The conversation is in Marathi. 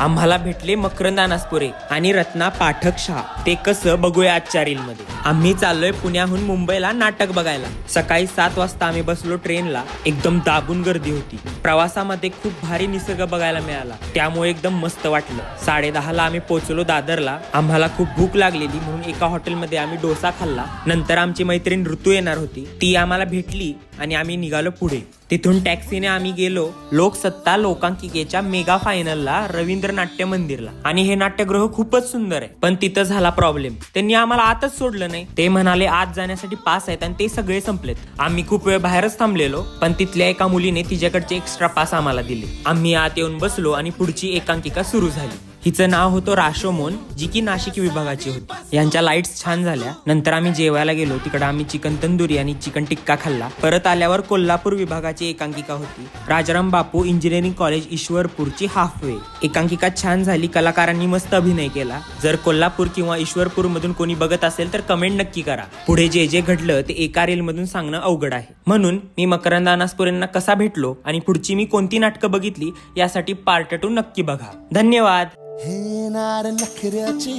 आम्हाला भेटले मकरंद अनासपुरे आणि रत्ना पाठक शाह. ते कसं बघूया आजच्या रील मध्ये. आम्ही चाललोय पुण्याहून मुंबईला नाटक बघायला. सकाळी 7 वाजता आम्ही बसलो ट्रेनला. एकदम दाबून गर्दी होती. प्रवासामध्ये खूप भारी निसर्ग बघायला मिळाला, त्यामुळे एकदम मस्त वाटलं. 10:30ला आम्ही पोहोचलो दादरला. आम्हाला खूप भूक लागलेली म्हणून एका हॉटेलमध्ये आम्ही डोसा खाल्ला. नंतर आमची मैत्रीण ऋतू येणार होती, ती आम्हाला भेटली आणि आम्ही निघालो पुढे. तिथून टॅक्सीने आम्ही गेलो लोकसत्ता लोकांकिकेच्या मेगा फायनलला रवींद्र नाट्य मंदिरला. आणि हे नाट्यगृह खूपच सुंदर आहे, पण तिथं झाला प्रॉब्लेम. त्यांनी आम्हाला आतच सोडलं नाही. ते म्हणाले आत जाण्यासाठी पास आहेत आणि ते सगळे संपलेत. आम्ही खूप वेळ बाहेरच थांबलेलो, पण तिथल्या एका मुलीने तिच्याकडचे एक्स्ट्रा पास आम्हाला दिले. आम्ही आत येऊन बसलो आणि पुढची एकांकिका सुरू झाली. हिचं नाव होतं राशोमोन, जी की नाशिक विभागाची होती. यांच्या लाईट्स छान झाल्या. नंतर आम्ही जेवायला गेलो. तिकडे आम्ही चिकन तंदुरी आणि चिकन टिक्का खाल्ला. परत आल्यावर कोल्हापूर विभागाची एकांकिका होती. Rajaram Bapu engineering college ईश्वरपूरची halfway. एकांकिका छान झाली. कलाकारांनी मस्त अभिनय केला. जर कोल्हापूर किंवा ईश्वरपूर मधून कोणी बघत असेल तर कमेंट नक्की करा. पुढे जे जे घडलं ते एका रील मधून सांगणं अवघड आहे, म्हणून मी मकरंद अनासपुरेंना कसा भेटलो आणि पुढची मी कोणती नाटकं बघितली यासाठी पार्ट 2 नक्की बघा. धन्यवाद. हे नार नखऱ्याची